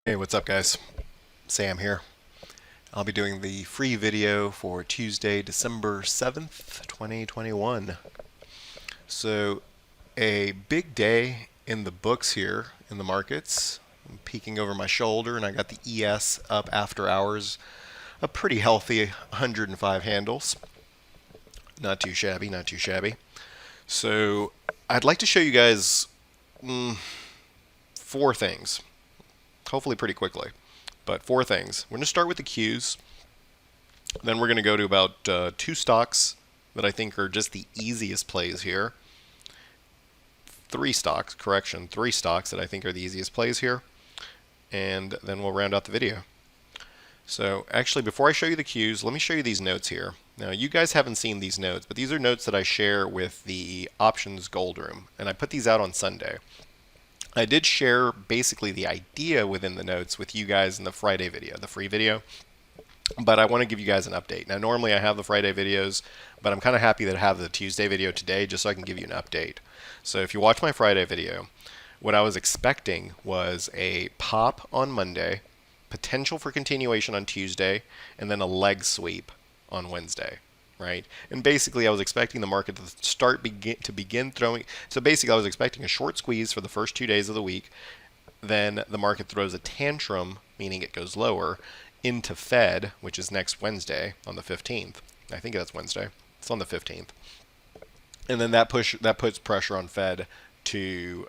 Hey, what's up, guys? Sam here. I'll be doing the free video for Tuesday, December 7th, 2021. So, a big day in the books here in the markets. I'm peeking over my shoulder, and I got the ES up after hours. A pretty healthy 105 handles. Not too shabby, not too shabby. So, I'd like to show you guys four things, hopefully pretty quickly. But four things. We're going to start with the Qs. Then we're going to go to about two stocks that I think are just the easiest plays here. Three stocks that I think are the easiest plays here. And then we'll round out the video. So actually, before I show you the Qs, let me show you these notes here. Now, you guys haven't seen these notes, but these are notes that I share with the Options Gold Room. And I put these out on Sunday. I did share basically the idea within the notes with you guys in the Friday video, the free video. But I want to give you guys an update. Now, normally I have the Friday videos, but I'm kind of happy that I have the Tuesday video today just so I can give you an update. So if you watch my Friday video, what I was expecting was a pop on Monday, potential for continuation on Tuesday, and then a leg sweep on Wednesday, right? And basically I was expecting the market to begin throwing. So basically I was expecting a short squeeze for the first 2 days of the week. Then the market throws a tantrum, meaning it goes lower, into Fed, which is next Wednesday on the 15th. I think that's Wednesday. It's on the 15th. And then that puts pressure on Fed to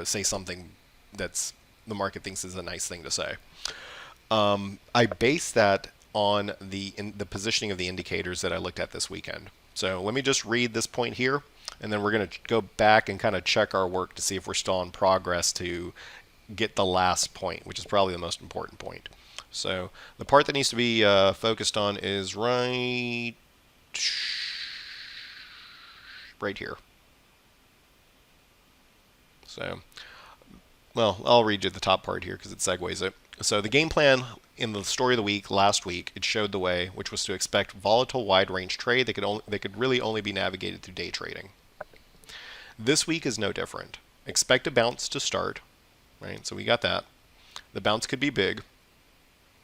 say something that's the market thinks is a nice thing to say. I base that on the positioning of the indicators that I looked at this weekend. So let me just read this point here, and then we're going to go back and kind of check our work to see if we're still in progress to get the last point, which is probably the most important point. So the part that needs to be focused on is right here. So, well, I'll read you the top part here because it segues it. So the game plan in the story of the week last week, it showed the way, which was to expect volatile wide range trade that could really only be navigated through day trading. This week is no different. Expect a bounce to start, right? So we got that. The bounce could be big.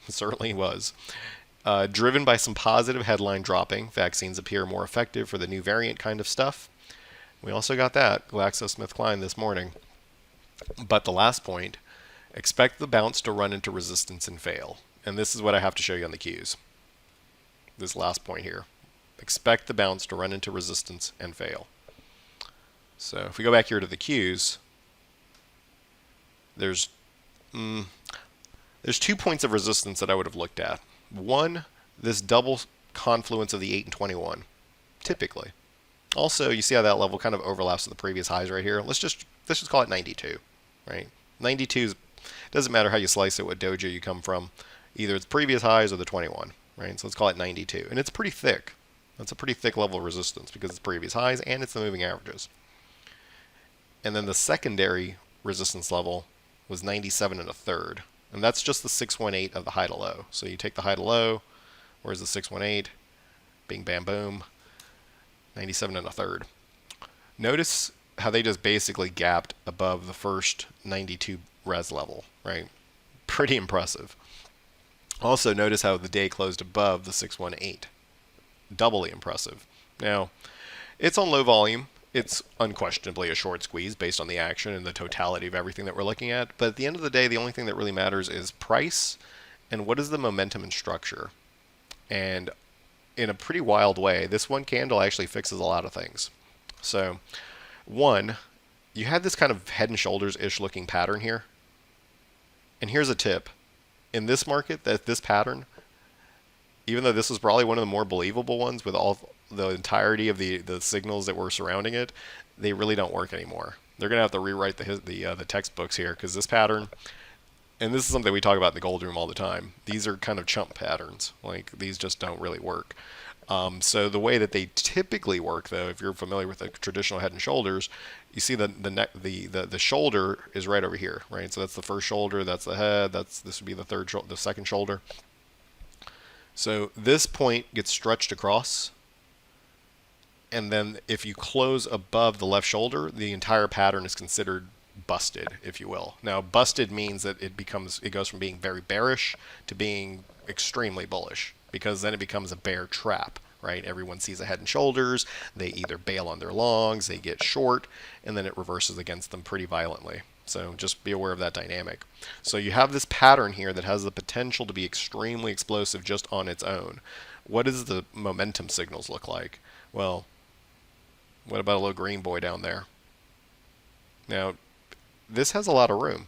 It certainly was. Driven by some positive headline dropping, vaccines appear more effective for the new variant kind of stuff. We also got that, GlaxoSmithKline this morning. But the last point, expect the bounce to run into resistance and fail. And this is what I have to show you on the Qs. This last point here. Expect the bounce to run into resistance and fail. So if we go back here to the Qs, there's 2 points of resistance that I would have looked at. One, this double confluence of the 8 and 21, typically. Also, you see how that level kind of overlaps with the previous highs right here. Let's just call it 92, right? 92 doesn't matter how you slice it, what dojo you come from. Either it's previous highs or the 21, right? So let's call it 92. And it's pretty thick. That's a pretty thick level of resistance because it's previous highs and it's the moving averages. And then the secondary resistance level was 97 and a third. And that's just the 618 of the high to low. So you take the high to low, where's the 618? Bing, bam, boom. 97 and a third. Notice how they just basically gapped above the first 92 res level, right? Pretty impressive. Also, notice how the day closed above the 618. Doubly impressive. Now, it's on low volume. It's unquestionably a short squeeze based on the action and the totality of everything that we're looking at. But at the end of the day, the only thing that really matters is price and what is the momentum and structure. And in a pretty wild way, this one candle actually fixes a lot of things. So, one, you had this kind of head and shoulders-ish looking pattern here. And here's a tip. In this market, this pattern, even though this was probably one of the more believable ones with all the entirety of the signals that were surrounding it, they really don't work anymore. They're going to have to rewrite the textbooks here because this pattern, and this is something we talk about in the gold room all the time, these are kind of chump patterns. Like, these just don't really work. So the way that they typically work, though, if you're familiar with the traditional head and shoulders, you see the shoulder is right over here, right? So that's the first shoulder, that's the head, this would be the second shoulder. So this point gets stretched across, and then if you close above the left shoulder, the entire pattern is considered busted, if you will. Now, busted means that it goes from being very bearish to being extremely bullish, because then it becomes a bear trap, right? Everyone sees a head and shoulders, they either bail on their longs, they get short, and then it reverses against them pretty violently. So just be aware of that dynamic. So you have this pattern here that has the potential to be extremely explosive just on its own. What does the momentum signals look like? Well, what about a little green boy down there? Now, this has a lot of room.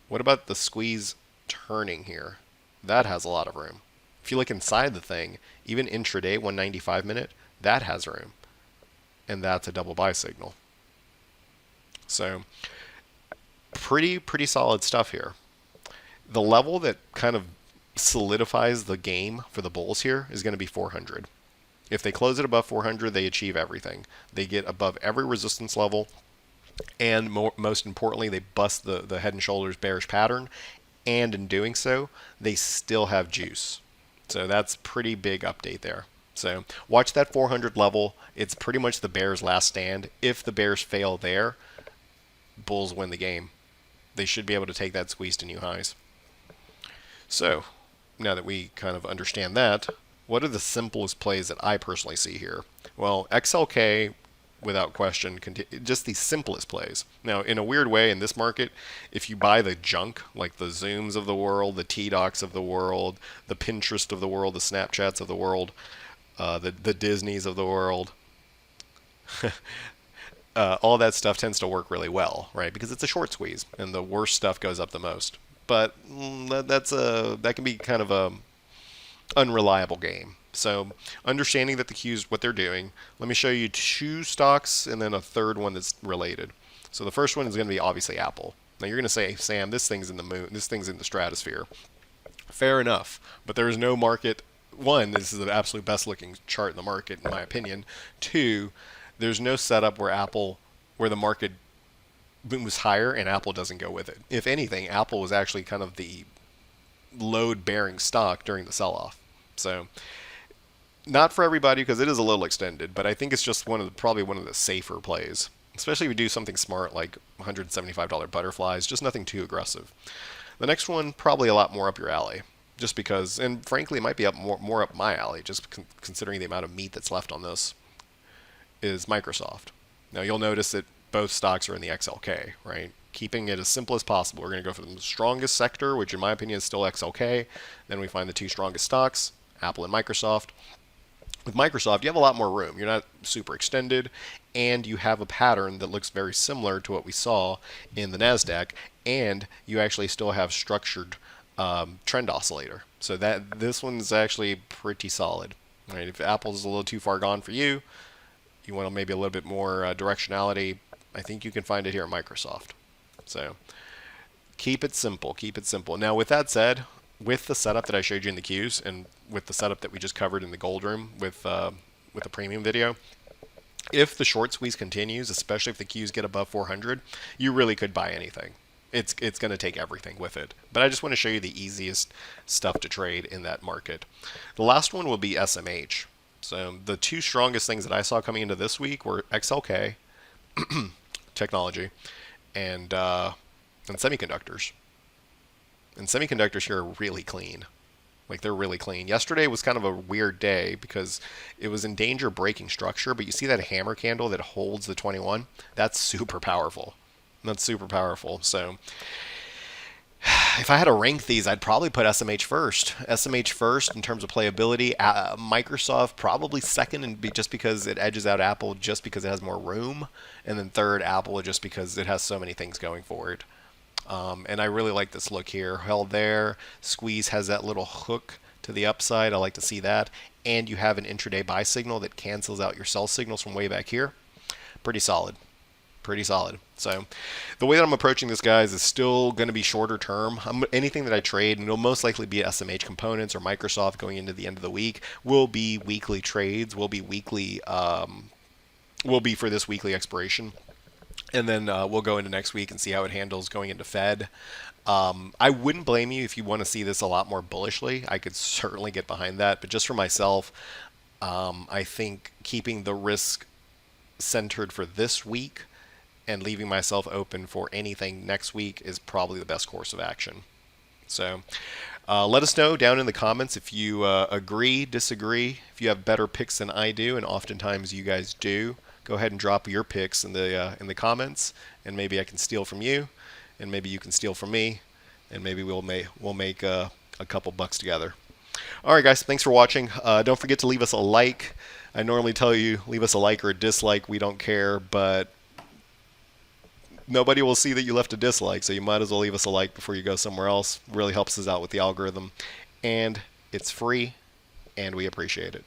What about the squeeze turning here? That has a lot of room. If you look inside the thing, even intraday 195 minute, that has room. And that's a double buy signal. So pretty solid stuff here. The level that kind of solidifies the game for the bulls here is going to be 400. If they close it above 400, they achieve everything. They get above every resistance level, and most importantly, they bust the head and shoulders bearish pattern, and in doing so, they still have juice. So that's pretty big update there. So watch that 400 level. It's pretty much the bears' last stand. If the bears fail there, bulls win the game. They should be able to take that squeeze to new highs. So now that we kind of understand that, what are the simplest plays that I personally see here? Well, XLK, without question, just the simplest plays. Now, in a weird way, in this market, if you buy the junk, like the Zooms of the world, the T-Docs of the world, the Pinterest of the world, the Snapchats of the world, the Disneys of the world, all that stuff tends to work really well, right? Because it's a short squeeze, and the worst stuff goes up the most. But that can be kind of a unreliable game. So understanding that the Qs, what they're doing, let me show you two stocks and then a third one that's related. So the first one is going to be obviously Apple. Now you're going to say, Sam, this thing's in the moon, this thing's in the stratosphere. Fair enough, but there is no market. One, this is the absolute best looking chart in the market, in my opinion. Two, there's no setup where the market moves higher and Apple doesn't go with it. If anything, Apple was actually kind of the load-bearing stock during the sell-off. So not for everybody because it is a little extended, but I think it's just probably one of the safer plays, especially if you do something smart like $175 butterflies, just nothing too aggressive. The next one, probably a lot more up your alley, just because, and frankly, it might be more up my alley, just considering the amount of meat that's left on this, is Microsoft. Now you'll notice that both stocks are in the XLK, right? Keeping it as simple as possible. We're going to go for the strongest sector, which in my opinion is still XLK. Then we find the two strongest stocks, Apple and Microsoft. With Microsoft, you have a lot more room. You're not super extended, and you have a pattern that looks very similar to what we saw in the NASDAQ, and you actually still have structured trend oscillator. So this one's actually pretty solid. Right? If Apple's a little too far gone for you, you want maybe a little bit more directionality, I think you can find it here at Microsoft. So keep it simple. Keep it simple. Now, with that said, with the setup that I showed you in the Qs and with the setup that we just covered in the gold room with the premium video, if the short squeeze continues, especially if the Qs get above 400, you really could buy anything. It's going to take everything with it. But I just want to show you the easiest stuff to trade in that market. The last one will be SMH. So the two strongest things that I saw coming into this week were XLK, technology, and semiconductors. And semiconductors here are really clean. Like, they're really clean. Yesterday was kind of a weird day because it was in danger breaking structure, but you see that hammer candle that holds the 21? That's super powerful. That's super powerful. So if I had to rank these, I'd probably put SMH first. SMH first in terms of playability. Microsoft probably second, and just because it edges out Apple, just because it has more room. And then third, Apple, just because it has so many things going for it. And I really like this look here. Held there. Squeeze has that little hook to the upside. I like to see that. And you have an intraday buy signal that cancels out your sell signals from way back here. Pretty solid. Pretty solid. So the way that I'm approaching this, guys, is still going to be shorter term. Anything that I trade, and it'll most likely be SMH components or Microsoft going into the end of the week, will be weekly trades, will be weekly, will be for this weekly expiration. And then we'll go into next week and see how it handles going into Fed. I wouldn't blame you if you want to see this a lot more bullishly. I could certainly get behind that. But just for myself, I think keeping the risk centered for this week and leaving myself open for anything next week is probably the best course of action. So let us know down in the comments if you agree, disagree, if you have better picks than I do, and oftentimes you guys do. Go ahead and drop your picks in the comments, and maybe I can steal from you, and maybe you can steal from me, and maybe we'll make a couple bucks together. All right, guys, thanks for watching. Don't forget to leave us a like. I normally tell you leave us a like or a dislike. We don't care, but nobody will see that you left a dislike, so you might as well leave us a like before you go somewhere else. It really helps us out with the algorithm, and it's free, and we appreciate it.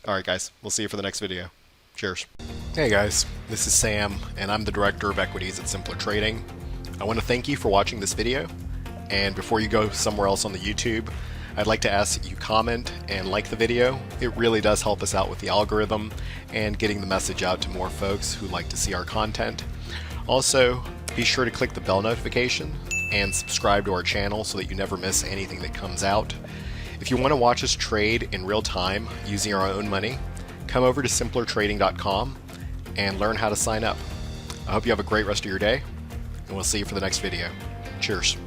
All right, guys, we'll see you for the next video. Cheers. Hey, guys, this is Sam, and I'm the Director of Equities at Simpler Trading. I want to thank you for watching this video, and before you go somewhere else on the YouTube, I'd like to ask that you comment and like the video. It really does help us out with the algorithm and getting the message out to more folks who like to see our content. Also, be sure to click the bell notification and subscribe to our channel so that you never miss anything that comes out. If you want to watch us trade in real time using our own money, come over to simplertrading.com and learn how to sign up. I hope you have a great rest of your day, and we'll see you for the next video. Cheers.